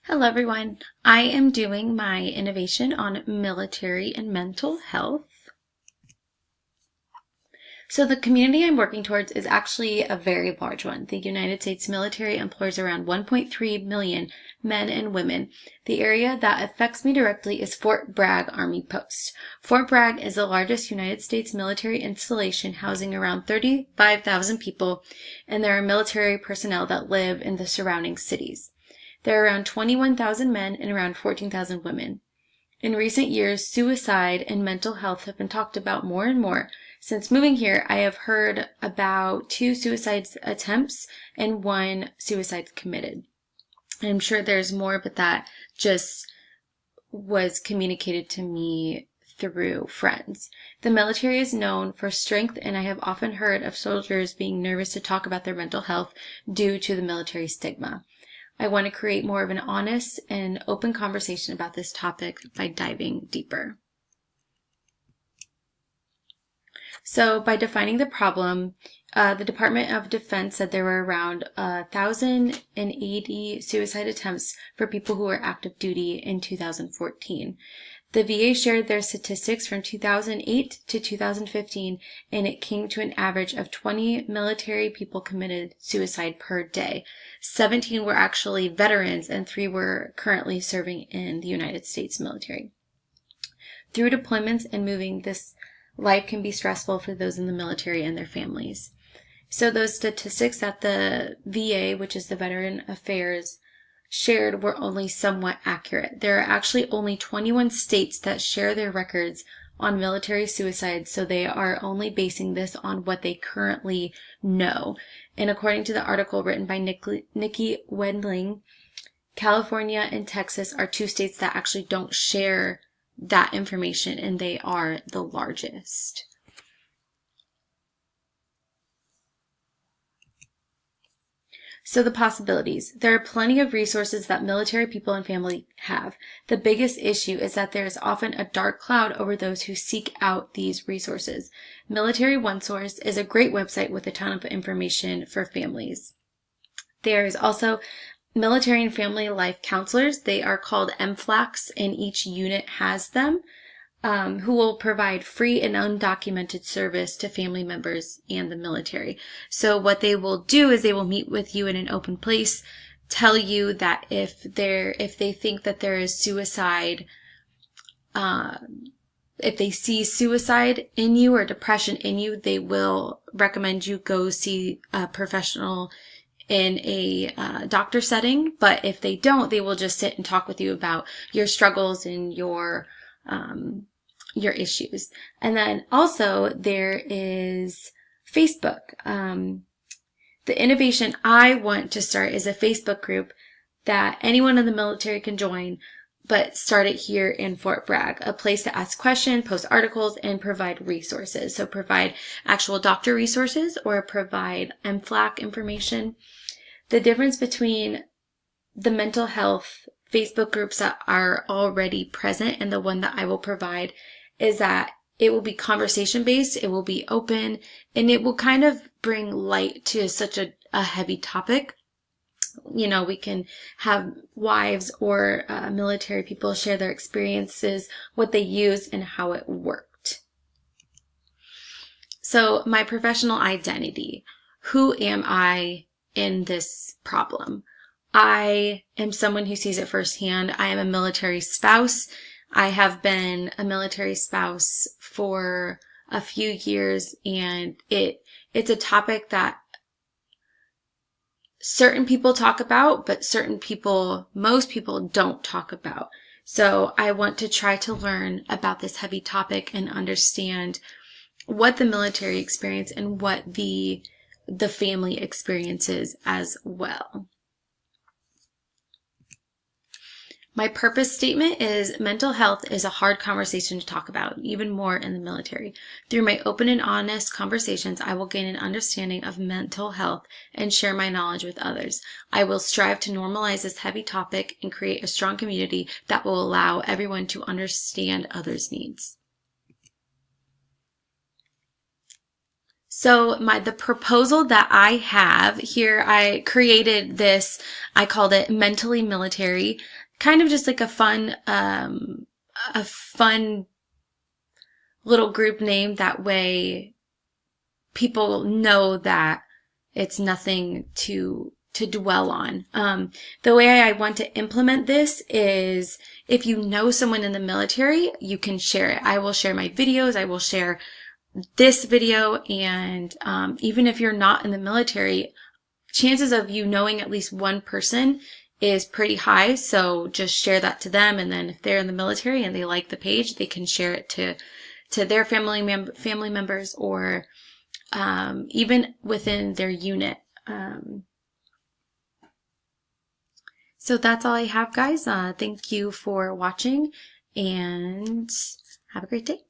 Hello everyone. I am doing my innovation on military and mental health. So the community I'm working towards is actually a very large one. The United States military employs around 1.3 million men and women. The area that affects me directly is Fort Bragg Army Post. Fort Bragg is the largest United States military installation, housing around 35,000 people, and there are military personnel that live in the surrounding cities. There are around 21,000 men and around 14,000 women. In recent years, suicide and mental health have been talked about more and more. Since moving here, I have heard about 2 suicide attempts and 1 suicide committed. I'm sure there's more, but that just was communicated to me through friends. The military is known for strength, and I have often heard of soldiers being nervous to talk about their mental health due to the military stigma. I want to create more of an honest and open conversation about this topic by diving deeper. So by defining the problem, the Department of Defense said there were around 1,080 suicide attempts for people who were active duty in 2014. The VA shared their statistics from 2008 to 2015, and it came to an average of 20 military people committed suicide per day. 17 were actually veterans, and 3 were currently serving in the United States military. Through deployments and moving, this life can be stressful for those in the military and their families. So those statistics that the VA, which is the Veteran Affairs, shared were only somewhat accurate. There are actually only 21 states that share their records on military suicides, so they are only basing this on what they currently know. And according to the article written by Nikki Wendling, California and Texas are 2 states that actually don't share that information, and they are the largest. So the possibilities. There are plenty of resources that military people and family have. The biggest issue is that there is often a dark cloud over those who seek out these resources. Military OneSource is a great website with a ton of information for families. There is also military and family life counselors. They are called MFLACs, and each unit has them, who will provide free and undocumented service to family members and the military. So what they will do is they will meet with you in an open place, tell you that if they think that there is suicide, if they see suicide in you or depression in you, they will recommend you go see a professional in a doctor setting. But if they don't, they will just sit and talk with you about your struggles and your issues. And then also there is Facebook. The innovation I want to start is a Facebook group that anyone in the military can join, but start it here in Fort Bragg, a place to ask questions, post articles, and provide resources. So provide actual doctor resources or provide MFLAC information. The difference between the mental health Facebook groups that are already present and the one that I will provide is that it will be conversation based, it will be open, and it will kind of bring light to such a heavy topic. You know, we can have wives or military people share their experiences, what they used, and how it worked. So my professional identity. Who am I in this problem? I am someone who sees it firsthand. I am a military spouse. I have been a military spouse for a few years, and it's a topic that certain people talk about, but most people don't talk about. So I want to try to learn about this heavy topic and understand what the military experience and what the family experiences as well. My purpose statement is mental health is a hard conversation to talk about, even more in the military. Through my open and honest conversations, I will gain an understanding of mental health and share my knowledge with others. I will strive to normalize this heavy topic and create a strong community that will allow everyone to understand others' needs. So the proposal that I have here, I created this, I called it Mentally Military, kind of just like a fun little group name. That way people know that it's nothing to dwell on. The way I want to implement this is, if you know someone in the military, you can share it. I will share my videos. I will share this video. And even if you're not in the military, chances of you knowing at least one person is pretty high. So just share that to them. And then if they're in the military and they like the page, they can share it to their family members, or even within their unit. So that's all I have, guys. Thank you for watching, and have a great day.